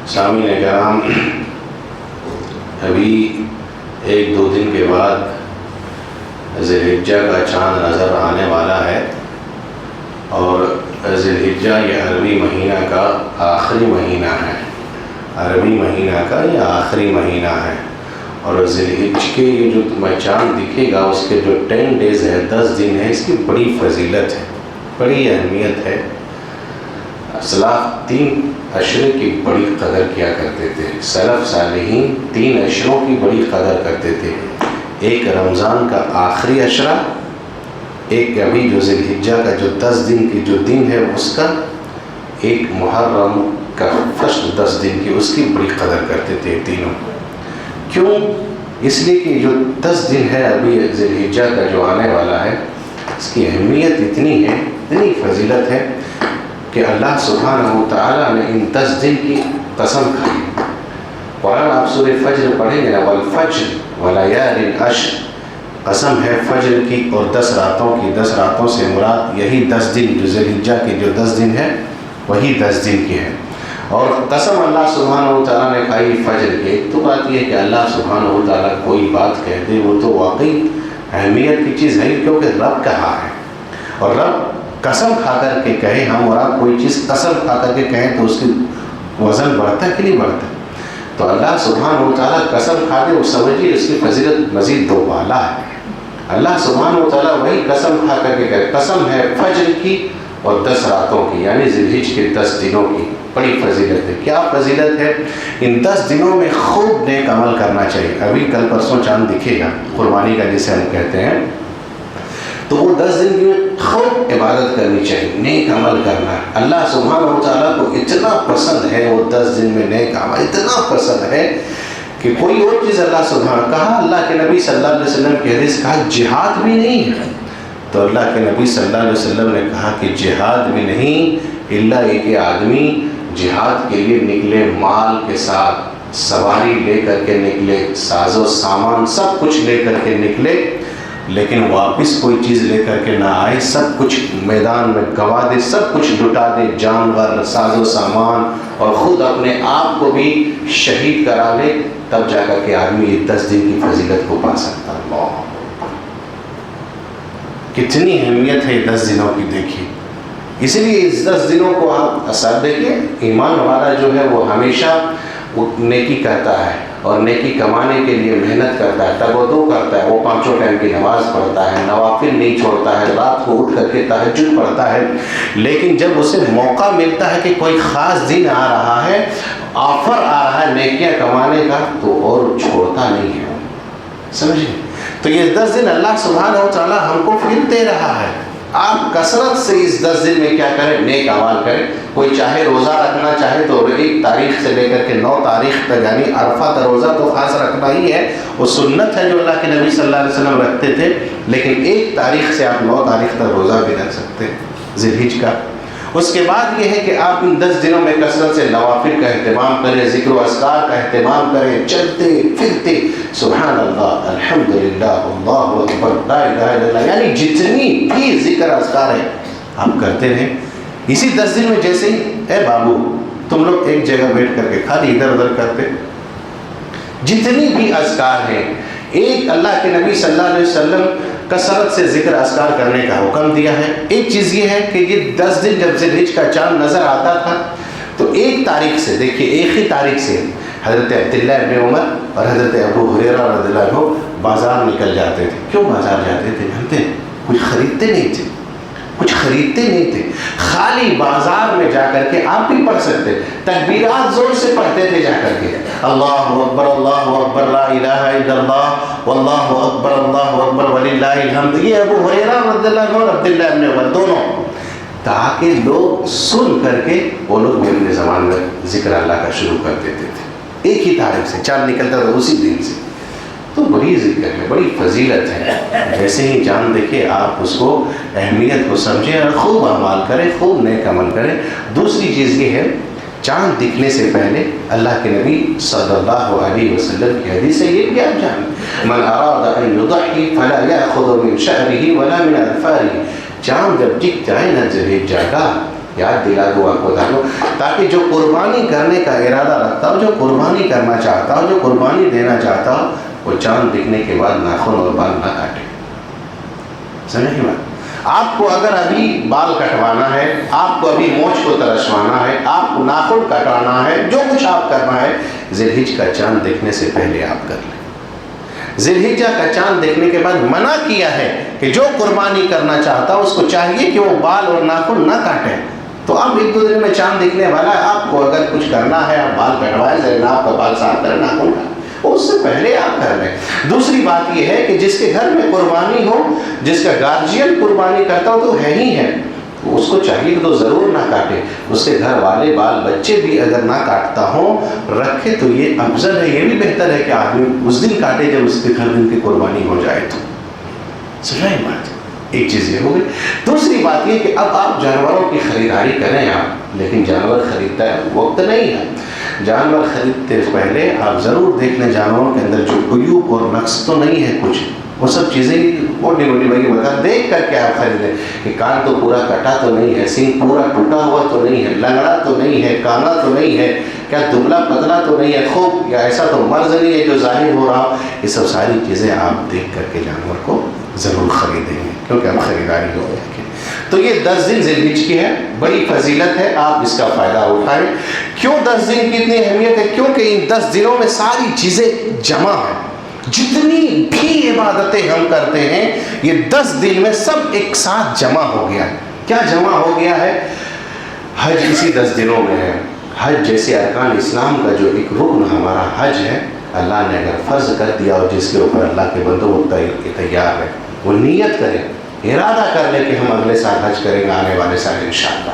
سامعین کرام، ابھی ایک دو دن کے بعد ذی الحجہ کا چاند نظر آنے والا ہے، اور ذی الحجہ یہ عربی مہینہ کا آخری مہینہ ہے، عربی مہینہ کا یہ آخری مہینہ ہے، اور ذی الحجہ کے یہ جو تمہیں چاند دکھے گا اس کے جو 10 ڈیز ہے، 10 دن ہے، اس کی بڑی فضیلت ہے، بڑی اہمیت ہے۔ اسلاف 3 عشرے کی بڑی قدر کیا کرتے تھے، سلف صالحین 3 عشروں کی بڑی قدر کرتے تھے۔ ایک رمضان کا آخری عشرہ، ایک ابھی جو ذی الحجہ کا جو 10 دن کی جو دن ہے اس کا، ایک محرم کا فرسٹ 10 دن کی، اس کی بڑی قدر کرتے تھے تینوں۔ کیوں؟ اس لیے کہ جو 10 دن ہے ابھی ذی الحجہ کا جو آنے والا ہے، اس کی اہمیت اتنی ہے، اتنی فضیلت ہے کہ اللہ سبحانہ و تعالیٰ نے ان 10 دن کی قسم کھائی۔ قرآن آپ سورہ فجر پڑھیں گے نا، والفجر ولیال عشر، قسم ہے فجر کی اور 10 راتوں کی، 10 راتوں سے مراد یہی 10 دن جو ذی الحجہ کے جو 10 دن ہے وہی 10 دن کی ہے۔ اور قسم اللہ سبحانہ و تعالیٰ نے کھائی فجر کے، تو بات یہ ہے کہ اللہ سبحانہ و تعالیٰ کوئی بات کہہ دے وہ تو واقعی اہمیت کی چیز ہے، کیونکہ رب کہا ہے، اور رب قسم کھا کر کے کہے، ہم اور آپ کوئی چیز قسم کھا کر کے کہیں تو اس کی وزن بڑھتا ہے کہ نہیں بڑھتا؟ تو اللہ سبحانہ و تعالیٰ قسم کھا دے، وہ سمجھیے اس کی فضیلت مزید 2 بالا ہے۔ اللہ سبحانہ و تعالیٰ وہی قسم کھا کر کے کہے، قسم ہے فجر کی اور 10 راتوں کی، یعنی ذی الحجہ کے 10 دنوں کی بڑی فضیلت ہے۔ کیا فضیلت ہے؟ ان 10 دنوں میں خوب نیک عمل کرنا چاہیے۔ ابھی کل پرسوں چاند دکھے گا، قربانی کا جسے ہم کہتے ہیں، تو وہ 10 دن میں خوب عبادت کرنی چاہیے، نیک عمل کرنا ہے۔ اللہ سبحانہ و تعالیٰ کو اتنا پسند ہے وہ 10 دن میں نیک عمل، اتنا پسند ہے کہ کوئی اور چیز اللہ سبحانہ کہا، اللہ کے نبی صلی اللہ علیہ وسلم کی حدیث کہا جہاد بھی نہیں ہے، تو اللہ کے نبی صلی اللہ علیہ وسلم نے کہا کہ جہاد بھی نہیں الا یہ کہ آدمی جہاد کے لیے نکلے مال کے ساتھ، سواری لے کر کے نکلے، ساز و سامان سب کچھ لے کر کے نکلے، لیکن واپس کوئی چیز لے کر کے نہ آئے، سب کچھ میدان میں گوا دے، سب کچھ لٹا دے، جانور، ساز و سامان، اور خود اپنے آپ کو بھی شہید کرا لے، تب جا کر کے آدمی یہ 10 دن کی فضیلت کو پا سکتا ہے۔ اللہ کتنی اہمیت ہے 10 دنوں کی، دیکھیے۔ اسی لیے اس 10 دنوں کو آپ اثر دیکھیے، ایمان والا جو ہے وہ ہمیشہ وہ نیکی کرتا ہے اور نیکی کمانے کے لیے محنت کرتا ہے، تگودو کرتا ہے، وہ 5 ٹائم کی نماز پڑھتا ہے، نوافل نہیں چھوڑتا ہے، رات کو اٹھ کر کے تہجد پڑھتا ہے، لیکن جب اسے موقع ملتا ہے کہ کوئی خاص دن آ رہا ہے، آفر آ رہا ہے نیکیاں کمانے کا، تو اور چھوڑتا نہیں ہے، سمجھے؟ تو یہ 10 دن اللہ سبحانہ و تعالیٰ ہم کو پھر دے رہا ہے۔ آپ کثرت سے اس 10 دن میں کیا کریں؟ نیک اعمال کریں۔ کوئی چاہے روزہ رکھنا چاہے تو 1 تاریخ سے لے کر کے 9 تاریخ تک، یعنی عرفہ کا روزہ تو خاص رکھنا ہی ہے، وہ سنت ہے جو اللہ کے نبی صلی اللہ علیہ وسلم رکھتے تھے، لیکن 1 تاریخ سے آپ 9 تاریخ تک روزہ بھی رکھ سکتے ہیں ذی الحجہ کا۔ اس کے بعد یہ ہے کہ آپ ان 10 دنوں میں کثرت سے نوافل کا اہتمام کریں، ذکر و اذکار کا اہتمام کریں، چلتے پھرتے سبحان اللہ، الحمدللہ، اللہ اکبر، لا الہ الا اللہ، یعنی جتنی بھی ذکر اذکار ہے آپ کرتے رہیں۔ اسی 10 دن میں جیسے ہی اے بابو تم لوگ ایک جگہ بیٹھ کر کے خالی ادھر ادھر کرتے، جتنی بھی اذکار ہیں، ایک اللہ کے نبی صلی اللہ علیہ وسلم کثرت سے ذکر اذکار کرنے کا حکم دیا ہے۔ ایک چیز یہ ہے کہ یہ 10 دن جب ذی الحجہ کا چاند نظر آتا تھا تو 1 تاریخ سے، دیکھیے 1 ہی تاریخ سے حضرت عبداللہ ابن عمر اور حضرت ابو ہریرہ رضی اللہ عنہ بازار نکل جاتے تھے۔ کیوں بازار جاتے تھے جانتے ہیں؟ کچھ خریدتے نہیں تھے، کچھ خریدتے نہیں تھے، خالی بازار میں جا کر کے آپ بھی پڑھ سکتے، تکبیرات زور سے پڑھتے تھے جا کر کے، اللہ اکبر لا الہ الا اللہ واللہ اکبر وللہ الحمد۔ یہ ابو ہریرہ رضی اللہ عنہ اور عبداللہ ابن عمر دونوں، تاکہ لوگ سن کر کے وہ لوگ بھی اپنے زبان میں ذکر اللہ کا شروع کر دیتے تھے۔ 1 ہی تاریخ سے چاند نکلتا تھا اسی دن سے، تو بڑی ذکر ہے، بڑی فضیلت ہے۔ جیسے ہی جان دیکھے آپ اس کو اہمیت کو سمجھیں اور خوب اعمال کریں، خوب نیک عمل کریں۔ دوسری چیز یہ ہے، چاند دکھنے سے پہلے اللہ کے نبی صلی اللہ علیہ وسلم کی حدیث ہے، یہ بھی آپ جانیں، من اراد ان یضحی فلا یأخذ من شعره ولا من اظفاره۔ چاند جب دکھ جائے نا ذی الحجہ کا، یاد دلا دوں آپ کو تاکہ جو قربانی کرنے کا ارادہ رکھتا ہو، جو قربانی کرنا چاہتا ہو، جو قربانی دینا چاہتا ہو، وہ چاند دکھنے کے بعد ناخن اور بال نہ کاٹے. سمجھے بات؟ آپ کو اگر ابھی بال کٹوانا ہے، آپ کو ابھی مونچھ کو ترشوانا ہے، آپ کو ناخن کٹوانا ہے، جو کچھ آپ کرنا ہے، ذی الحجہ کا چاند دیکھنے سے پہلے آپ کر لیں. ذی الحجہ کا چاند دیکھنے کے بعد منع کیا ہے کہ جو قربانی کرنا چاہتا ہے اس کو چاہیے کہ وہ بال اور ناخن نہ کاٹے. تو اب ایک دو دن میں چاند دیکھنے والا ہے، آپ کو اگر کچھ کرنا ہے، آپ بال کٹوائیں، ذرا آپ کا بال صاف کریں، ناخن کا اس سے پہلے آپ کر لیں. دوسری بات یہ ہے کہ جس کے گھر میں قربانی ہو، جس کا گارجین قربانی کرتا ہو تو ہے ہی ہے، اس کو چاہیے کہ تو ضرور نہ کاٹے. اس کے گھر والے بال بچے بھی اگر نہ کاٹتا ہوں رکھے تو یہ افضل ہے، یہ بھی بہتر ہے کہ آدمی اس دن کاٹے جب اس کے گھر دن کی قربانی ہو جائے. تو سمجھا یہ بات؟ ایک چیز یہ ہو گئی. دوسری بات یہ کہ اب آپ جانوروں کی خریداری کریں آپ، لیکن جانور خریدتا ہے وقت نہیں ہے. جانور خریدتے پہلے آپ ضرور دیکھ لیں جانوروں کے اندر جو عیوب اور نقص تو نہیں ہے کچھ، وہ سب چیزیں موٹی موٹی بڑی بتا دیکھ کر کے آپ خریدیں کہ کان تو پورا کٹا تو نہیں ہے، سینگ پورا ٹوٹا ہوا تو نہیں ہے، لنگڑا تو نہیں ہے، کانا تو نہیں ہے، کیا دبلا پتلا تو نہیں ہے، خوب یا ایسا تو مرض نہیں ہے جو ظاہر ہو رہا. یہ سب ساری چیزیں آپ دیکھ کر کے جانور کو ضرور خریدیں گے کیونکہ ہم خریداری ہو جائیں گے. تو یہ 10 دن ذی الحجہ کی ہے، بڑی فضیلت ہے، آپ اس کا فائدہ اٹھائیں. کیوں 10 دن کی اتنی اہمیت ہے؟ کیونکہ ان 10 دنوں میں ساری چیزیں جمع ہیں. جتنی بھی عبادتیں ہم کرتے ہیں یہ 10 دن میں سب ایک ساتھ جمع ہو گیا. کیا جمع ہو گیا ہے؟ حج اسی 10 دنوں میں ہے. حج جیسے ارکان اسلام کا جو ایک رکن ہمارا حج ہے، اللہ نے اگر فرض کر دیا اور جس کے اوپر اللہ کے بندوں کو تیار ہے، وہ نیت کرے، ارادہ کر لے کہ ہم اگلے سال حج کریں گے، آنے والے سال انشاءاللہ.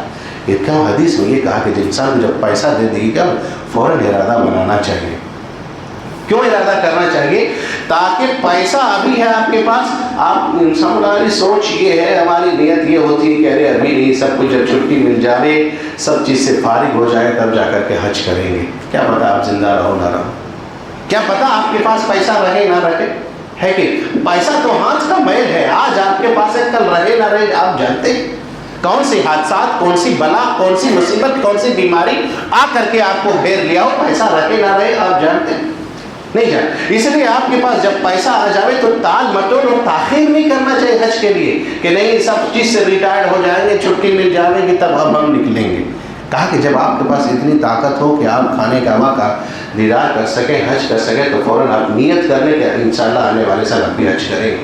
یہ کیا حدیث میں یہ کہا کہ انسان کو جب پیسہ دے دے گا فوراً ارادہ بنانا چاہیے. کیوں ارادہ کرنا چاہیے؟ تاکہ پیسہ ابھی ہے آپ کے پاس، آپ انسان ہماری سوچ یہ ہے، ہماری نیت یہ ہوتی ہے کہ ارے ابھی نہیں، سب کچھ جب چھٹی مل جائے، سب چیز سے فارغ ہو جائے تب جا کر کے حج کریں گے. کیا پتہ آپ زندہ رہو نہ رہو، کیا پتہ آپ کے پاس پیسہ رہے نہ رہے. ہے کہ پیسہ تو ہاتھ کا میل ہے، آج آپ کے پاس ہے کل رہے نہ رہے آپ جانتے ہیں. کون سی حادثات، کون سی بلا، کون سی مصیبت، کون سی بیماری آ کر کے آپ کو گھیر لیا ہو، پیسہ رہے نہ رہے آپ جانتے ہیں نہیں جانتے. اس لیے آپ کے پاس جب پیسہ آ جاوے تو ٹال مٹول اور تاخیر نہیں کرنا چاہیے حج کے لیے کہ نہیں سب چیز سے ریٹائرڈ ہو جائیں گے، چھٹی مل جائے گی تب اب ہم نکلیں گے. کہا کہ جب آپ کے پاس اتنی طاقت ہو کہ آپ کھانے کعبہ کا دیدار کر سکیں، حج کر سکیں، تو فوراً آپ نیت کر لیں کہ انشاءاللہ آنے والے سال آپ بھی حج کریں گے.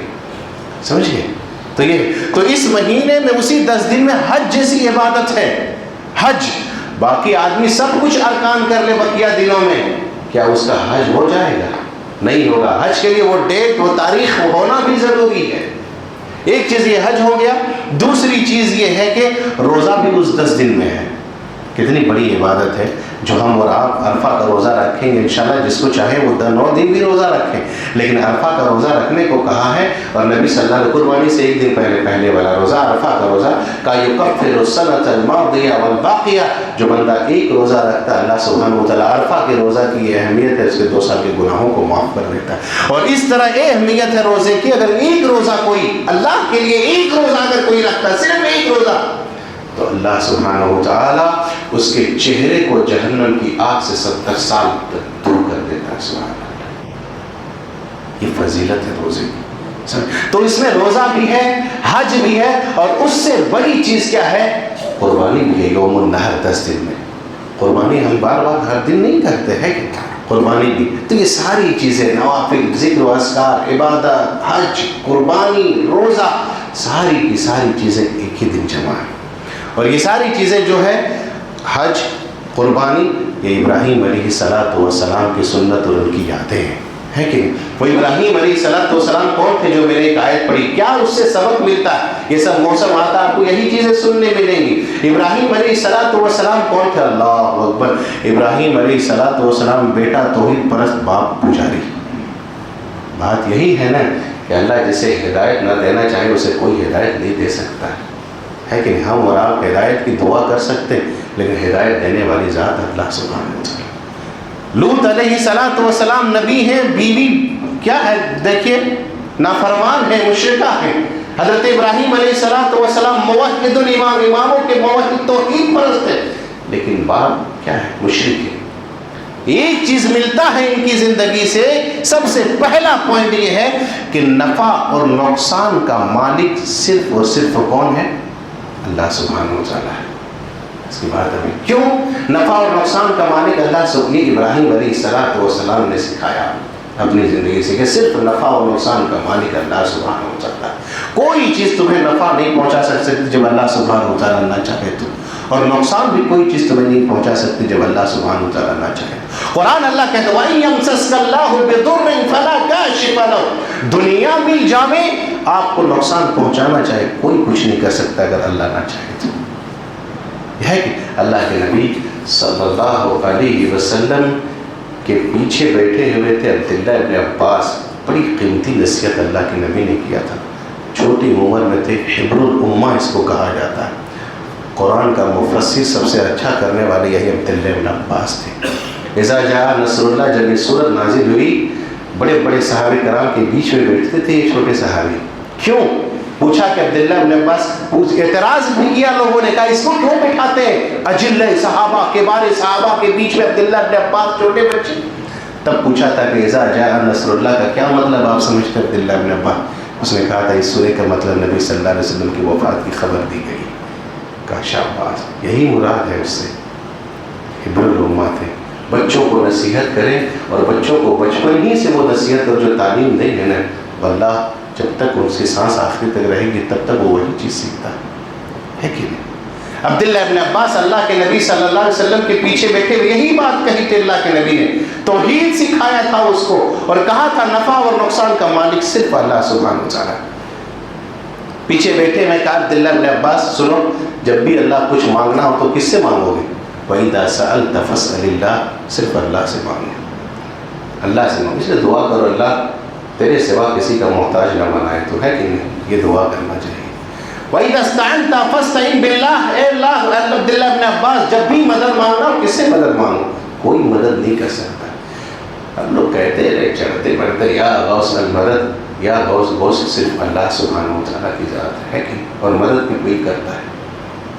سمجھ گئے؟ تو اس مہینے میں اسی 10 دن میں حج جیسی عبادت ہے. حج باقی آدمی سب کچھ ارکان کر لے بقیہ دنوں میں، کیا اس کا حج ہو جائے گا؟ نہیں ہوگا. حج کے لیے وہ ڈیٹ، وہ تاریخ ہونا بھی ضروری ہے. ایک چیز یہ حج ہو گیا. دوسری چیز یہ ہے کہ روزہ بھی اس 10 دن میں ہے. کتنی بڑی عبادت ہے جو ہم اور آپ عرفہ کا روزہ رکھیں گے انشاءاللہ. جس کو چاہے وہ 9 دن بھی روزہ رکھیں، لیکن عرفہ کا روزہ رکھنے کو کہا ہے. اور نبی صلی اللہ علیہ وسلم قربانی سے ایک دن پہلے والا روزہ، عرفہ کا روزہ کا یکفر السنۃ الماضیہ والباقیہ. جو بندہ ایک روزہ رکھتا ہے اللہ سبحانہ وتعالیٰ عرفہ کے روزہ کی یہ اہمیت ہے، اس کے 2 سال کے گناہوں کو معاف کر دیتا ہے. اور اس طرح یہ اہمیت ہے روزے کی، اگر ایک روزہ کوئی اللہ کے لیے ایک روزہ اگر کوئی رکھتا ہے، صرف ایک روزہ، تو اللہ سبحانہ وتعالیٰ اس کے چہرے کو جہنم کی آگ سے 70 سال تک دور کر دیتا ہے. سبحان اللہ، یہ فضیلت ہے روزے کی. تو اس میں روزہ بھی ہے، حج بھی ہے، اور اس سے بڑی چیز کیا ہے؟ قربانی بھی ہے. یوم النحر 10 دن میں قربانی ہم بار بار ہر دن نہیں کرتے ہیں کہ قربانی بھی. تو یہ ساری چیزیں، نوافل، ذکر و اذکار، عبادت، حج، قربانی، روزہ، ساری کی ساری چیزیں ایک ہی دن جمع ہیں. اور یہ ساری چیزیں جو ہے حج، قربانی، یہ ابراہیم علیہ السلام کی سنت اور ان کی یادیں ہیں. ہے کہ وہ ابراہیم علیہ السلام کون تھے جو میں نے ایک آیت پڑھی، کیا اس سے سبق ملتا ہے؟ یہ سب موسم آتا آپ کو یہی چیزیں سننے ملیں گی. ابراہیم علیہ السلام کون تھے؟ اللہ اکبر. ابراہیم علیہ السلام بیٹا توحید پرست، باپ پجاری. بات یہی ہے نا کہ اللہ جسے ہدایت نہ دینا چاہے اسے کوئی ہدایت نہیں دے سکتا ہے کہ ہم اور آپ ہدایت کی دعا کر سکتے لیکن ہدایت دینے والی ذات اللہ سبحانہ وتعالی. لوط علیہ السلام نبی ہیں، بیوی کیا ہے دیکھیے، نافرمان ہے، مشرکہ ہے. حضرت ابراہیم علیہ السلام موحد الامام، اماموں کے موحد توحید پرست ہے، لیکن باپ کیا ہے؟ مشرک ہے۔ ایک چیز ملتا ہے ان کی زندگی سے، سب سے پہلا پوائنٹ یہ ہے کہ نفع اور نقصان کا مالک صرف اور صرف کون ہے؟ اللہ سبحانہ و تعالیٰ ہے۔ اس کی بات ہمیں کیوں نفع اور نقصان کا مالک اللہ سبحانہ ابراہیم علیہ السلام نے سکھایا اپنی زندگی سے کہ صرف نفع اور نقصان کا مالک اللہ سبحانہ و تعالیٰ۔ کوئی چیز تمہیں نفع نہیں پہنچا سکتی جب اللہ سبحانہ و تعالیٰ نہ چاہے تو، اور نقصان بھی کوئی چیز تمہیں نہیں پہنچا سکتی جب اللہ سبحانہ و تعالیٰ نہ چاہے۔ قرآن اللہ کہتا ہے وَإِن يَمْسَسْكَ اللَّهُ بِضُرٍّ فَلَا كَاشِفَ لَهُ، دنیا مل جاوے آپ کو نقصان پہنچانا چاہے کوئی کچھ نہیں کر سکتا اگر اللہ نہ چاہے تو۔ یہ ہے کہ اللہ کے نبی صلی اللہ علیہ وسلم کے پیچھے بیٹھے ہوئے تھے عبداللہ ابن عباس، بڑی قیمتی نصیحت اللہ کے نبی نے کیا تھا، چھوٹی عمر میں تھے، حبر الامہ اس کو کہا جاتا ہے۔ قرآن کا مفسر سب سے اچھا کرنے والے یہی عبداللہ ابن عباس تھے۔ اذا جاء نصر اللہ، جب یہ سورت نازل ہوئی بڑے بڑے صحابہ کرام کے بیچ میں بیٹھتے تھے یہ چھوٹے صحابی، کیوں؟ پوچھا کہ عبداللہ ابن عباس، اعتراض بھی کیا لوگوں نے، کہا اس کو کیوں بٹھاتے ہیں اجل صحابہ کے بارے صحابہ کے بیچ میں عبداللہ ابن عباس چھوٹے بچے؟ تب پوچھا تھا کہ اذا جاء نصر اللہ کا کیا مطلب آپ سمجھتے عبداللہ ابن عباس؟ اس نے کہا تھا اس سورے کا مطلب نبی صلی اللہ علیہ وسلم کی وفات کی خبر دی گئی۔ کہا شاباش، یہی مراد ہے اس سے، حبر الامہ تھے۔ بچوں کو نصیحت کریں اور بچوں کو بچپن ہی سے وہ نصیحت اور جو تعلیم دیں گے نا، واللہ جب تک ان کی سانس آخری تک رہے گی تب تک وہ وہی چیز سیکھتا ہے کہ نہیں؟ عبداللہ ابن عباس اللہ کے نبی صلی اللہ علیہ وسلم کے پیچھے بیٹھے ہوئے یہی بات کہی تھی، اللہ کے نبی نے توحید سکھایا تھا اس کو اور کہا تھا نفع اور نقصان کا مالک صرف اللہ سبحانہ و تعالیٰ۔ پیچھے بیٹھے میں کہا عبداللہ ابن عباس سنو، جب بھی اللہ کچھ مانگنا ہو تو کس سے مانگو گے؟ وَإِذَا سَأَلْتَ فَاسْأَلِ اللَّهَ، صرف اللہ سے مانگو، اللہ سے مانگو۔ اس لیے دعا کرو اللہ تیرے سوا کسی کا محتاج نہ بنائے، تو ہے کہ نہیں؟ یہ دعا کرنا چاہیے۔ وَإِذَا اسْتَعَنْتَ فَاسْتَعِنْ بِاللَّهِ، اے اللہ عبداللہ ابن عباس جب بھی مدد مانگنا ہو کس سے مدد مانگو؟ کوئی مدد نہیں کر سکتا۔ ہم لوگ کہتے رہے چڑھتے پڑھتے یا غوث المدد یا غوث صرف اللہ سبحانہ و تعالیٰ کی ذات ہے کہ، اور مدد بھی کوئی کرتا ہے۔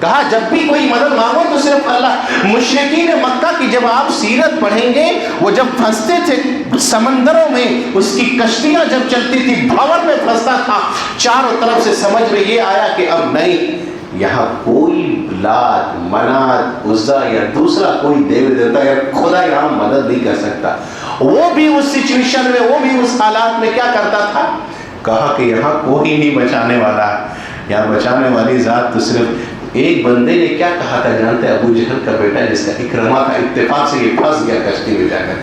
کہا جب بھی کوئی مدد مانگو تو صرف اللہ۔ مشرکین مکہ کی جب آپ سیرت پڑھیں گے، وہ جب پھنستے تھے سمندروں میں، اس کی کشتیاں جب چلتی تھی بھور میں پھنستا تھا، چاروں طرف سے سمجھ میں یہ آیا کہ اب نہیں، یہاں کوئی لات منات عزا یا دوسرا کوئی دیو دیوتا یا خدا یہاں مدد نہیں کر سکتا۔ وہ بھی اس سچویشن میں، وہ بھی اس حالات میں کیا کرتا تھا؟ کہا کہ یہاں کوئی نہیں بچانے والا ہے، یہاں بچانے والی ذات تو صرف ایک بندے نے کیا کہا تھا جانتے ہیں؟ ابو جہل کا بیٹا جس کا اکرمہ تھا، اتفاق سے یہ پھنس گیا کشتی میں جا کر،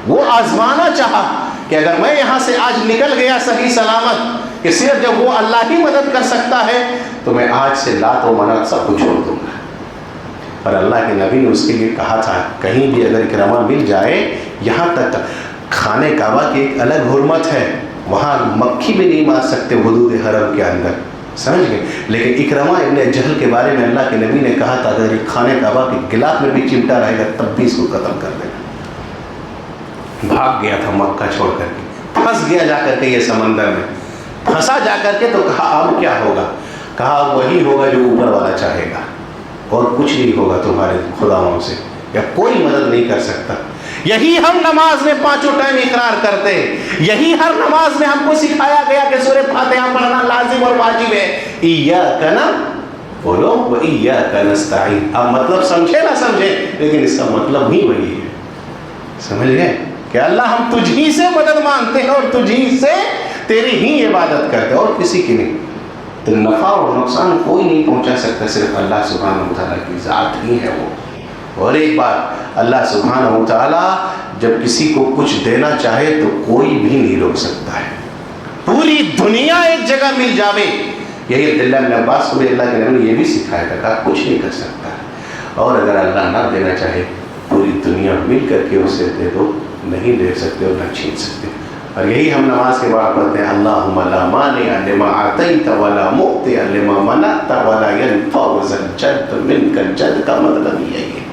وہ آزمانا چاہا کہ اگر میں یہاں سے آج نکل گیا صحیح سلامت کہ صرف جب وہ اللہ ہی مدد کر سکتا ہے تو میں آج سے لات و منات سب کو چھوڑ دوں گا۔ اور اللہ کے نبی نے اس کے لیے کہا تھا کہیں بھی اگر اکرمہ مل جائے، یہاں تک خانہ کعبہ کی ایک الگ حرمت ہے، وہاں مکھی بھی نہیں مار سکتے حدود حرم کے اندر، سمجھ گئے؟ لیکن اکرمہ ابن جہل کے بارے میں اللہ کے نبی نے کہا تھا اگر خانہ کعبہ کے گلاف میں بھی چمٹا رہے گا تب بھی اس کو قتل کر دینا۔ بھاگ گیا تھا مکہ چھوڑ کر کے، پھنس گیا جا کر کے یہ سمندر میں، پھنسا جا کر کے تو کہا اب کیا ہوگا؟ کہا اب وہی ہوگا جو اوپر والا چاہے گا، اور کچھ نہیں ہوگا تمہارے خداؤں سے، یا کوئی مدد نہیں کر سکتا۔ یہی ہم نماز میں پانچوں ٹائم اقرار کرتے ہیں، یہی ہر نماز میں ہم کو سکھایا گیا کہ سورہ فاتحہ پڑھنا لازم اور واجب ہے۔ ایاک نعبد بولو و ایاک نستعین، اب مطلب سمجھے نہ سمجھے لیکن اس کا مطلب ہی وہی ہے، سمجھ گئے کہ اللہ ہم تجھ ہی سے مدد مانگتے ہیں اور تجھ ہی سے تیری ہی عبادت کرتے ہیں اور کسی کی نہیں۔ تو نفع اور نقصان کوئی نہیں پہنچا سکتا، صرف اللہ سبحانہ و تعالیٰ کی ذات ہی ہے وہ۔ اور ایک بات، اللہ سبحانہ و تعالیٰ جب کسی کو کچھ دینا چاہے تو کوئی بھی نہیں روک سکتا ہے، پوری دنیا ایک جگہ مل جاوے، یہی عبداللہ بن عباس کو بھی اللہ کے نبی نے یہ بھی سکھایا تھا، کہا کچھ نہیں کر سکتا، اور اگر اللہ نہ دینا چاہے پوری دنیا مل کر کے اسے دے دو، نہیں دے سکتے اور نہ چھین سکتے۔ اور یہی ہم نماز کے بعد پڑھتے ہیں اللہم لا مانع لما اعطیت ولا معطی لما منعت ولا ينفع ذا الجد منک الجد، کا مطلب یہی ہے۔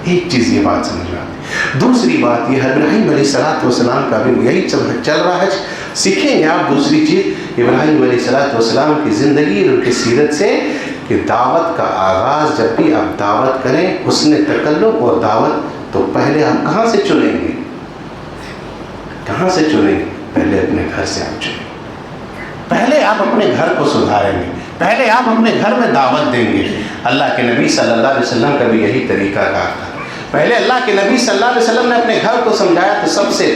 ایک چیز یہ بات سمجھ میں آتی۔ دوسری بات یہ ہے ابراہیم علیہ السلام کا بھی یہی چل رہا ہے، سیکھیں گے آپ دوسری چیز ابراہیم علیہ السلام کی زندگی اور ان کی سیرت سے کہ دعوت کا آغاز جب بھی آپ دعوت کریں حسن تکلم اور دعوت تو پہلے آپ کہاں سے چنیں گے؟ کہاں سے چنیں گے؟ پہلے اپنے گھر سے آپ چنیں گے، پہلے آپ اپنے گھر کو سدھاریں گے، پہلے آپ اپنے گھر میں دعوت دیں گے۔ اللہ کے نبی صلی اللہ علیہ وسلم کا بھی یہی طریقہ کار تھا۔ پہلے اللہ کے نبی صلی اللہ علیہ وسلم نے اپنے گھر کو سمجھایا تو سب سے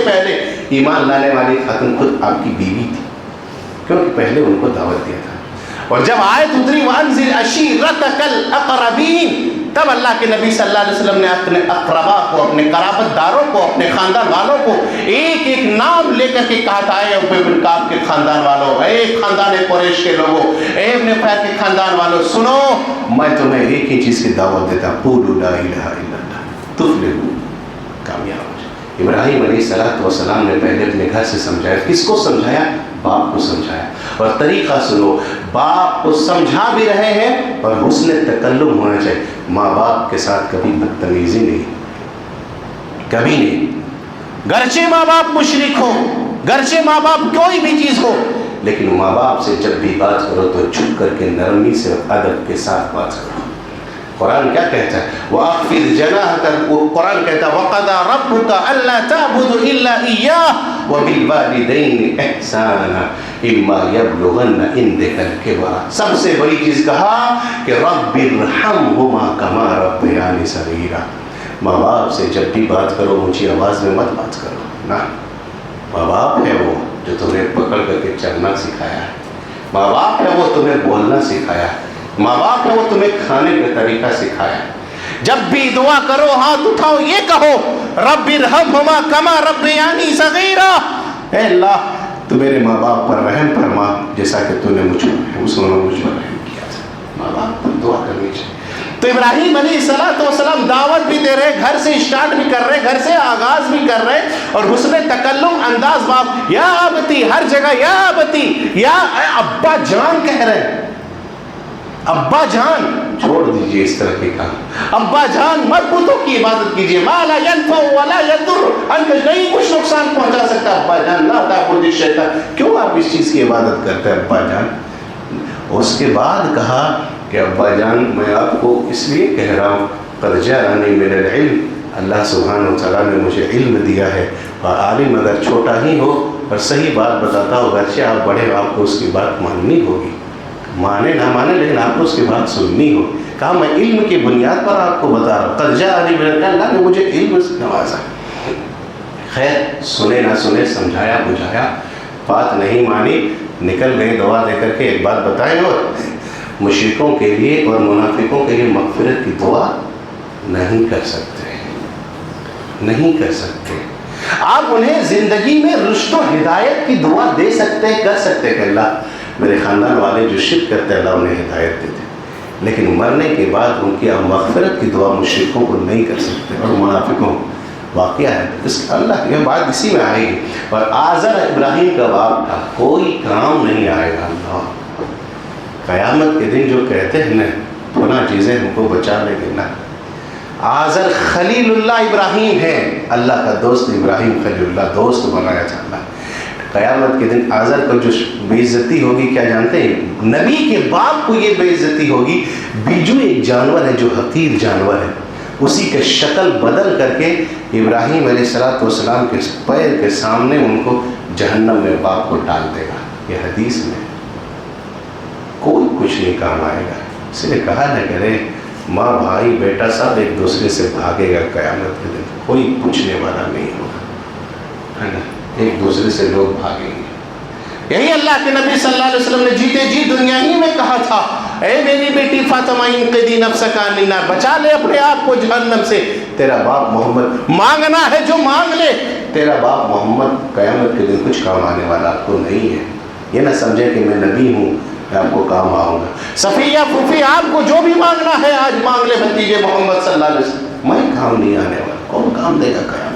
پہلے ایمان لانے والی خاتون خود آپ کی بیوی تھی، کیونکہ پہلے ان کو دعوت دیا تھا۔ اور جب آیت اتری وانذر عشیرتک الاقربین، تب اللہ کے نبی صلی اللہ علیہ وسلم نے اپنے اقربا کو، اپنے قرابت داروں کو، اپنے خاندان والوں کو ایک ایک نام لے کر کے کہا تھا، اے ابی بن کعب کے خاندان والوں، اے خاندان قریش کے لوگوں، اے ابن فہر کے خاندان والوں، سنو میں تمہیں ایک ہی چیز کی دعوت دیتا ہوں، قولوا لا الہ الا اللہ تفلحوا، کامیاب ہو جائے۔ ابراہیم علیہ السلام نے پہلے اپنے گھر سے سمجھایا، کس کو سمجھایا؟ باپ کو سمجھایا۔ اور طریقہ سنو، باپ کو سمجھا بھی رہے ہیں اور حسن تکلم ہونا چاہیے۔ ماں باپ کے ساتھ کبھی بدتمیزی نہیں، کبھی نہیں، گرچہ ماں باپ مشرک ہو، گرچہ ماں باپ کوئی بھی چیز ہو، لیکن ماں باپ سے جب بھی بات کرو تو جھک کر کے نرمی سے ادب کے ساتھ بات کرو۔ قرآن کیا کہتا ہے؟ وَأَخْفِضْ جَنَاحَكَ، قرآن کہتا ہے وَقَضَىٰ رَبُّكَ أَلَّا تَعْبُدُوا إِلَّا إِيَّاهُ وَبِالْوَالِدَيْنِ إِحْسَانًا إِمَّا يَبْلُغَنَّ عِندَكَ الْكِبَرَ، سب سے بڑی چیز کہا کہ رَبِّ ارْحَمْهُمَا كَمَا رَبَّيَانِي صَغِيرًا، ماں باپ سے جب بھی بات کرو اونچی آواز میں مت بات کرو نا۔ ماں باپ ہے وہ جو تمہیں پکڑ کر کے چلنا سکھایا ہے، ماں باپ ہے وہ تمہیں بولنا سکھایا ہے، ماں باپ ہے وہ تمہیں کھانے کا طریقہ سکھایا ہے۔ جب بھی دعا کرو ہاتھ اٹھاؤ یہ کہو رب ارحمہما کما ربیانی صغیرا، اے اللہ تو میرے ماں باپ پر رحم فرما جیسا کہ تو نے مجھ پر رحم کیا تھا۔ ماں باپ پر دعا کرنی چاہیے۔ تو ابراہیم علیہ السلام دعوت بھی دے رہے، گھر سے اسٹارٹ بھی کر رہے، گھر سے آغاز بھی کر رہے، اور حسن تکلم انداز باپ، یا ابتی، ہر جگہ یا ابتی، یا ابا جان کہہ رہے ہیں۔ ابا جان چھوڑ دیجئے اس طرح کے کام، ابا جان مت بتوں کی عبادت کیجئے، ما لا ينفع ولا يضر، نہیں کچھ نقصان پہنچا سکتا۔ ابا جان لا تعبد الشیطان، کیوں آپ اس چیز کی عبادت کرتے ہیں ابا جان؟ اس کے بعد کہا کہ ابا جان میں آپ کو اس لیے کہہ رہا ہوں قد جاءنی من العلم، اللہ سبحانہ وتعالیٰ نے مجھے علم دیا ہے، اور عالم اگر چھوٹا ہی ہو اور صحیح بات بتاتا ہو، گرچہ آپ بڑے ہو آپ کو اس کی بات ماننی ہوگی، مانے نہ مانے لیکن آپ کو اس کی بات سننی ہو۔ کہا میں علم کی بنیاد پر آپ کو بتا رہا ہوں، قد جاءنی من العلم، اللہ نے مجھے علم سے نوازا۔ خیر سنے نہ سنے، سمجھایا بجھایا، بات نہیں مانی، نکل گئے دعا دے کر کے۔ ایک بات بتائیں، اور مشرکوں کے لیے اور منافقوں کے لیے مغفرت کی دعا نہیں کر سکتے، نہیں کر سکتے۔ آپ انہیں زندگی میں رشد و ہدایت کی دعا دے سکتے، کر سکتے کہ اللہ میرے خاندان والے جو شرک کرتے اللہ انہیں ہدایت دیتے، لیکن مرنے کے بعد ان کی مغفرت کی دعا مشرکوں کو نہیں کر سکتے اور منافقوں کو۔ واقعہ ہے اس اللہ کی بات اسی میں آئے گی۔ اور آزر ابراہیم کا باپ تھا، کوئی کام نہیں آئے گا اللہ قیامت کے دن جو کہتے ہیں نا فلاں چیزیں ہم کو بچا لے گے نا۔ آزر خلیل اللہ ابراہیم ہے، اللہ کا دوست ابراہیم خلیل اللہ دوست بنایا تھا اللہ۔ قیامت کے دن آزر کو جو بے عزتی ہوگی کیا جانتے ہیں؟ نبی کے باپ کو یہ بے عزتی ہوگی، بیجو ایک جانور ہے جو حقیر جانور ہے، اسی کے شکل بدل کر کے ابراہیم علیہ السلام کے پیر کے سامنے ان کو جہنم میں باپ کو ڈال دے گا۔ یہ حدیث میں کوئی کچھ نہیں کام آئے گا، اس نے کہا نہ کرے ماں بھائی بیٹا سب ایک دوسرے سے بھاگے گا قیامت کے دن، کوئی پوچھنے والا نہیں ہوگا، ہے نا، ایک دوسرے سے لوگ بھاگیں گے۔ یہی اللہ کے نبی صلی اللہ علیہ وسلم نے جیتے جی دنیا ہی میں کہا تھا، اے میری بیٹی فاطمہ انقذی نفسک عن النار، بچا لے اپنے آپ کو جہنم سے۔ تیرا باپ محمد، مانگنا ہے جو مانگ لے، تیرا باپ محمد قیامت کے دن کچھ کام آنے والا آپ کو نہیں ہے۔ یہ نہ سمجھے کہ میں نبی ہوں میں آپ کو کام آؤں گا۔ صفیہ پھوپھی آپ کو جو بھی مانگنا ہے آج مانگ لے بھتیجے محمد صلی اللہ علیہ وسلم، میں کام نہیں آنے والا، کون کام دے گا قیامت۔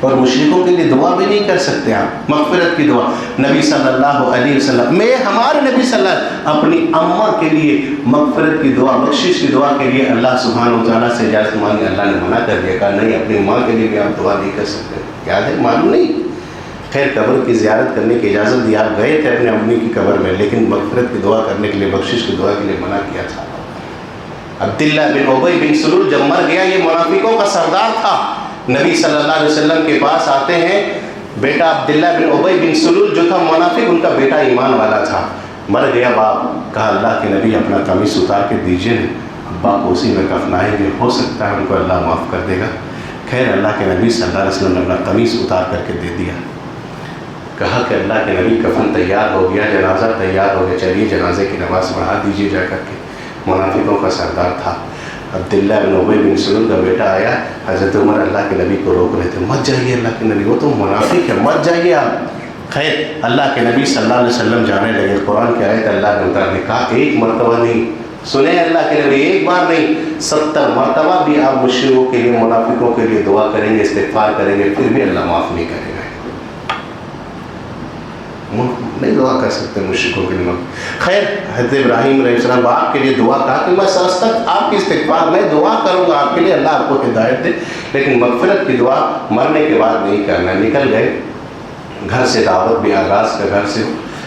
اور مشرکوں کے لیے دعا بھی نہیں کر سکتے آپ، مغفرت کی دعا۔ نبی صلی اللہ علیہ وسلم میں، ہمارے نبی صلی اللہ علیہ وسلم اپنی اماں کے لیے مغفرت کی دعا، بخشش کی دعا کے لیے اللہ سبحانہ و تعالیٰ سے اجازت مانگی، اللہ نے منع کر دیا، کہا نہیں اپنی ماں کے لیے بھی آپ دعا نہیں کر سکتے۔ یاد ہے؟ معلوم نہیں. خیر قبر کی زیارت کرنے کی اجازت دی, آپ گئے تھے اپنے امی کی قبر میں, لیکن مغفرت کی دعا کرنے کے لیے, بخشش کی دعا کے لیے منع کیا تھا. عبداللہ بن ابی بن سلول جب مر گیا, یہ منافقوں کا سردار تھا, نبی صلی اللہ علیہ وسلم کے پاس آتے ہیں. بیٹا عبداللہ بن ابی بن سلول جو تھا منافق, ان کا بیٹا ایمان والا تھا, مر گیا باپ. کہا اللہ کے نبی اپنا قمیص اتار کے دیجیے, ابا کو اسی میں کفنائیں گے, ہو سکتا ہے ان کو اللہ معاف کر دے گا. خیر اللہ کے نبی صلی اللہ علیہ وسلم نے اپنا قمیص اتار کر کے دے دیا. کہا کہ اللہ کے نبی کفن تیار ہو گیا, جنازہ تیار ہو گیا, چلیے جنازے کی نماز پڑھا دیجیے جا کر کے. منافقوں کا سردار تھا. عبداللہ بن ابی بن سلول کا بیٹا آیا, حضرت عمر اللہ کے نبی کو روک رہے تھے, مت جائیے اللہ کے نبی, وہ تو منافق ہے, مت جائیے آپ. خیر اللہ کے نبی صلی اللہ علیہ وسلم جانے لگے. قرآن کی آیت اللہ نے اتار نے کہا ایک مرتبہ نہیں, سنیں اللہ کے نبی, ایک بار نہیں 70 مرتبہ بھی آپ مشرکوں کے لیے, منافقوں کے لیے دعا کریں گے, استغفار کریں گے, پھر بھی اللہ معاف نہیں کرے گا. نہیں دعا کر سکتے مشرکوں کے لیے. خیر حضرت ابراہیم علیہ السلام آپ کے لیے دعا کہا کہ میں سرس تک آپ کی استغفار میں دعا کروں گا آپ کے لیے, اللہ آپ کو ہدایت دے, لیکن مغفرت کی دعا مرنے کے بعد نہیں کرنا. نکل گئے گھر سے, دعوت بھی آغاز کا گھر سے,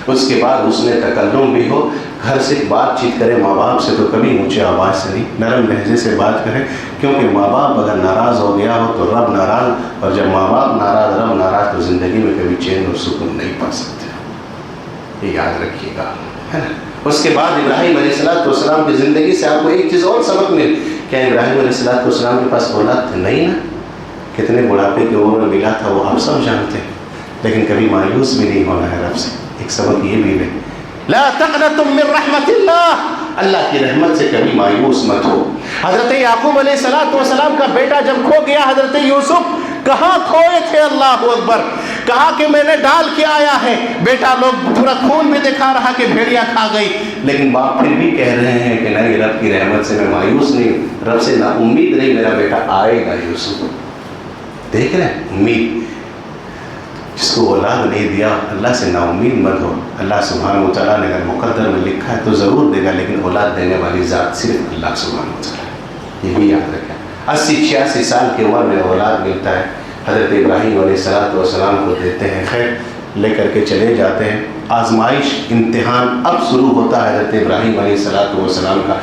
اس کے بعد اس نے تکلم بھی ہو, گھر سے بات چیت کرے. ماں باپ سے تو کبھی اونچی آواز سے نہیں, نرم لہجے سے بات کرے, کیونکہ ماں باپ اگر ناراض ہو گیا ہو تو رب ناراض, اور جب ماں باپ ناراض, رب ناراض, تو زندگی میں کبھی چین اور سکون نہیں پا سکتے. یہ یاد رکھیے گا, ہے نا. اس کے بعد ابراہیم علیہ السلام کی زندگی سے آپ کو ایک چیز اور سبق مل. کیا ابراہیم علیہ السلام کے پاس اولاد تھے؟ نہیں نا. کتنے بڑھاپے کی عمر میں ملا تھا وہ آپ سب جانتے ہیں, لیکن کبھی مایوس بھی نہیں ہونا ہے رب سے. ایک سبق یہ بھی لے, لا تقنطوا من رحمت اللہ, اللہ کی رحمت سے کبھی مایوس مت ہو. حضرت یعقوب علیہ السلام کا بیٹا جب کھو گیا, حضرت یوسف کہاں کھوئے تھے, اللہ اکبر, کہا کہ میں نے ڈال کے آیا ہے. بیٹا لوگ پورا خون بھی دکھا رہا کہ بھیڑیا کھا گئی, لیکن باپ پھر بھی کہہ رہے ہیں کہ نہیں, رب کی رحمت سے میں مایوس نہیں, رب سے نا امید نہیں, میرا بیٹا آئے گا یوسف. دیکھ رہے ہیں امید, جس کو اولاد نہیں دیا اللہ سے نا امید مت ہو. اللہ سبحانہ و تعالیٰ نے اگر مقدر میں لکھا ہے تو ضرور دے گا, لیکن اولاد دینے والی ذات صرف اللہ سبحانہ و تعالیٰ. یہ بھی یاد رکھیں. 80-86 سال کی عمر میں اولاد ملتا ہے, حضرت ابراہیم علیہ السلام کو دیتے ہیں. خیر لے کر کے چلے جاتے ہیں. آزمائش, امتحان اب شروع ہوتا ہے حضرت ابراہیم علیہ السلام کا.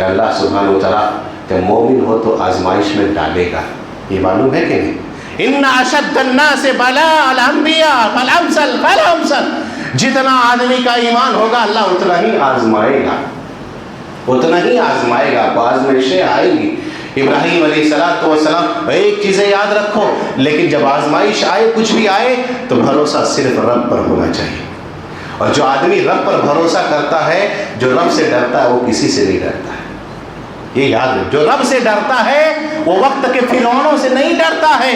اللہ سبحانہ و تعالیٰ جب مومن ہو تو آزمائش میں ڈالے گا, یہ معلوم ہے کہ نہیں. ان اشد الناس بلاء الانبیاء فالامثل فالامثل, جتنا آدمی کا ایمان ہوگا اللہ اتنا ہی آزمائے گا, اتنا ہی آزمائے گا. آپ کو آزمائشیں آئیں گی. ابراہیم علیہ السلام, ایک چیزیں یاد رکھو, لیکن جب آزمائش آئے, کچھ بھی آئے, تو بھروسہ صرف رب پر ہونا چاہیے. اور جو آدمی رب پر بھروسہ کرتا ہے, جو رب سے ڈرتا ہے, وہ کسی سے نہیں ڈرتا ہے. یہ یاد رکھ, جو رب سے ڈرتا ہے وہ وقت کے فرعونوں سے نہیں ڈرتا ہے,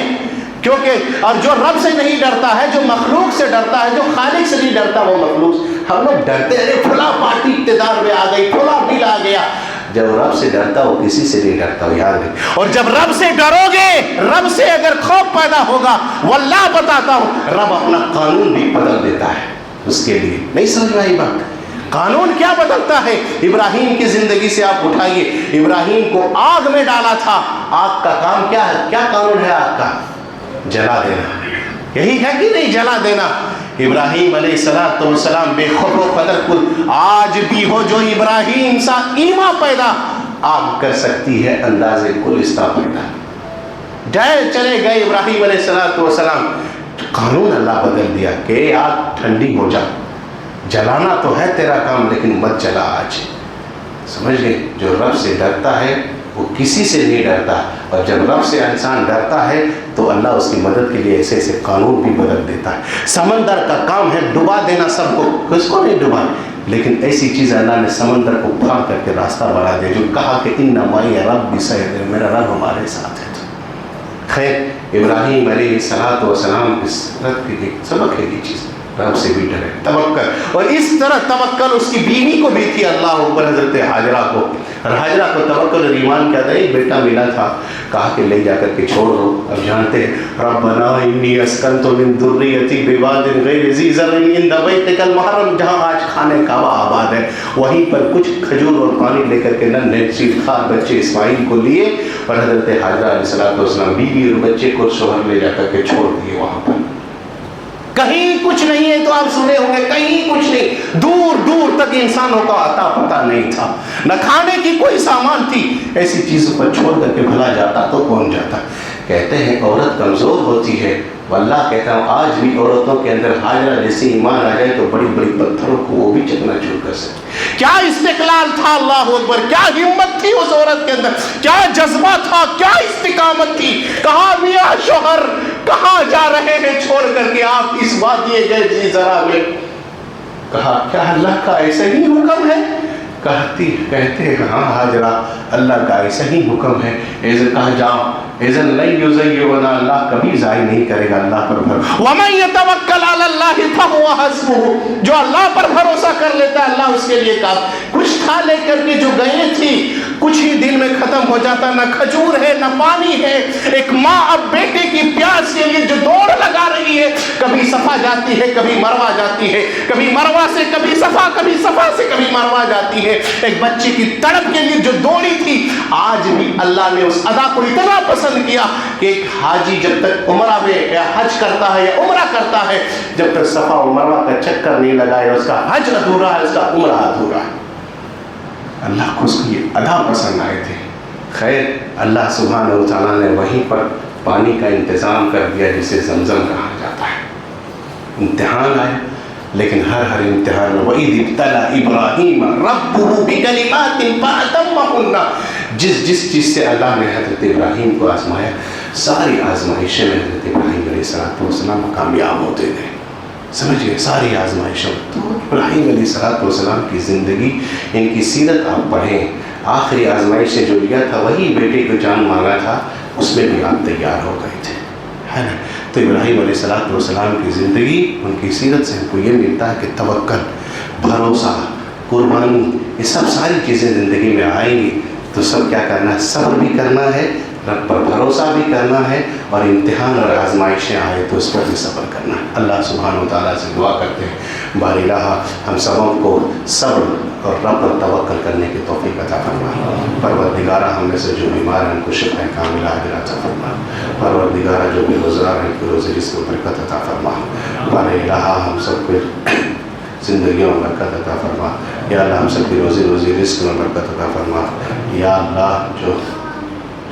کیونکہ اور جو رب سے نہیں ڈرتا ہے, جو مخلوق سے ڈرتا ہے, جو خالق سے نہیں ڈرتا, وہ مخلوق. ہم لوگ ڈرتے ہیں, فلاں پارٹی اقتدار میں آ گئی, فلاں بل آ گیا. جب رب سے ڈرتا وہ کسی سے نہیں ڈرتا, وہ یاد رکھ. اور جب رب سے ڈرو گے, رب سے اگر خوف پیدا ہوگا, واللہ بتاتا ہوں, رب اپنا قانون بھی بدل دیتا ہے اس کے لیے. نہیں سمجھ میں آئی بات؟ قانون کیا بدلتا ہے؟ ابراہیم کی زندگی سے آپ اٹھائیے, ابراہیم کو آگ میں ڈالا تھا. آگ کا کام کیا ہے؟ کیا قانون ہے آگ کا؟ جلا دینا. یہی ہے کہ نہیں, جلا دینا. ابراہیم علیہ السلام بے خود و قدر کل, آج بھی ہو جو ابراہیم سا ایمان پیدا, آگ کر سکتی ہے انداز کل استا پیدا. جائے چلے گئے ابراہیم علیہ السلام, قانون اللہ بدل دیا کہ آگ ٹھنڈی ہو جا, جلانا تو ہے تیرا کام, لیکن مت جلا آج. سمجھ گئے؟ جو رب سے ڈرتا ہے وہ کسی سے نہیں ڈرتا, اور جب رب سے انسان ڈرتا ہے تو اللہ اس کی مدد کے لیے ایسے ایسے قانون بھی بدل دیتا ہے. سمندر کا کام ہے ڈبا دینا سب کو, کس کو نہیں ڈبا, لیکن ایسی چیز اللہ نے سمندر کو پھاڑ کر کے راستہ بنا دیا, جو کہا کہ ان معی رب بسیہدہ, میرا رب ہمارے ساتھ ہے. خیر ابراہیم علیہ السلام اس رب کی سبق ہے, یہ چیز رب سے بھی ڈرے, توکل. اور اس طرح توکل اس کی بیوی کو بھی تھی, اللہ اوپر, حضرت ہاجرہ کو. اور حاجرہ کو توکل اور ایمان کیا تھا، ایک بیٹا ملا تھا، کہا کہ لے جا کر کے چھوڑ دو. اب جانتے ہیں ربنا انی اسکنت من ذریتی بواد غیر ذی زرع عند بیتک المحرم، جہاں آج خانہ کعبہ آباد ہے، وہیں پر کچھ کھجور اور پانی لے کر کے ننھے چیرخوار بچے اسماعیل کو لیے اور حضرت حاجرہ علیہ السلام بیوی اور بچے کو شوہر لے جا کر کے چھوڑ دیے وہاں پر. کہیں کچھ نہیں ہے، تو آپ سنے ہوں گے کہیں کچھ نہیں، دور دور تک انسانوں کا عطا پتہ نہیں تھا، نہ کھانے کی کوئی سامان تھی. ایسی چیزوں پر چھوڑ کر کے بھلا جاتا تو کون جاتا. کہتے ہیں عورت کمزور ہوتی ہے، واللہ کہتا ہوں آج بھی عورتوں کے اندر حاجرہ جیسی ایمان آ جائے تو بڑی بڑی پتھروں کو وہ بھی چکنا چور کر سکتے. کیا استقلال تھا، اللہ اکبر، کیا ہمت تھی اس عورت کے اندر، کیا جذبہ تھا، کیا استقامت تھی. کہاں میاں شوہر کہاں جا رہے ہیں چھوڑ کر کے آپ اس وادی غیر ذی زرع میں. کہا کیا اللہ کا ایسا ہی حکم ہے. کہتے ہیں ہاں حاجرہ اللہ کا ایسا ہی حکم ہے. کہا جاؤ اذن لن یضیعنا، اللہ کبھی ضائع نہیں کرے گا. اللہ پر بھروسہ، ومن یتوکل علی اللہ فہو حسبہ، جو اللہ پر بھروسہ کر لیتا ہے اللہ اس کے لیے کافی. کچھ تھا لے کر کے جو گئے تھی، کچھ ہی دن میں ختم ہو جاتا. نہ کھجور ہے نہ پانی ہے. ایک ماں اب بیٹے کی پیاس کے لیے جو دوڑ لگا رہی ہے، کبھی صفا جاتی ہے کبھی مروہ جاتی ہے، کبھی مروہ سے کبھی صفا، کبھی صفا سے کبھی مروہ جاتی ہے. ایک بچے کی تڑپ کے لیے جو دوڑی تھی، آج بھی اللہ نے اس ادا کو اتنا پسند کیا کہ ایک حاجی جب تک عمرہ میں یا حج کرتا ہے یا عمرہ کرتا ہے، جب تک صفا و مروہ کا چکر نہیں لگائے اس کا حج ادھورا ہے، اس کا عمرہ ادھورا ہے. اللہ کو اس کی یہ ادا پسند آئے تھے. خیر اللہ سبحانہ و تعالیٰ نے وہیں پر پانی کا انتظام کر دیا جسے زمزم کہا جاتا ہے. امتحان آئے، لیکن ہر امتحان میں وَإِذِ ابْتَلَى إِبْرَاهِيمَ رَبُّهُ بِكَلِمَاتٍ فَأَتَمَّهُنَّ، جس چیز سے اللہ نے حضرت ابراہیم کو آزمایا، ساری آزمائشیں میں حضرت ابراہیم علیہ السلام کامیاب ہوتے گئے. سمجھئے ساری آزمائشوں. تو ابراہیم علیہ السلام کی زندگی، ان کی سیرت آپ پڑھیں. آخری آزمائش سے جو لیا تھا وہی بیٹے کو جان مانگا تھا، اس میں بھی آپ تیار ہو گئے تھے، ہے نا. تو ابراہیم علیہ السلام کی زندگی، ان کی سیرت سے ہم کو یہ ملتا ہے کہ توکل، بھروسہ، قربانی، یہ سب ساری چیزیں زندگی میں آئیں گی تو سب کیا کرنا ہے، صبر بھی کرنا ہے، رب پر بھروسہ بھی کرنا ہے، اور امتحان اور آزمائشیں آئے تو اس پر بھی صبر کرنا ہے. اللہ سبحانہ و تعالیٰ سے دعا کرتے ہیں باری الہ ہم سبوں کو صبر اور رب پر توکل کرنے کی توفیق عطا فرما. پروردگارہ ہم میں سے جو بیمار ہیں ان کو شفا کاملہ عاجلہ عطا فرما. پروردگارہ جو بے روزگار ہیں ان کو روزی رزق و برکت عطا فرما. باری الہ ہم سب کو زندگیوں میں برکت عطا فرما. یا اللہ ہم سب کی روزی رزق میں برکت عطا فرما. یا اللہ جو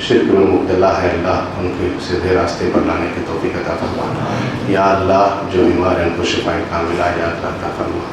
شرک میں مبتلا ہے اللہ ان کے سیدھے راستے پر لانے کی توفیق عطا فرما. یا اللہ جو بیمار ہیں ان کو شفا کاملہ عاجلہ عطا فرما.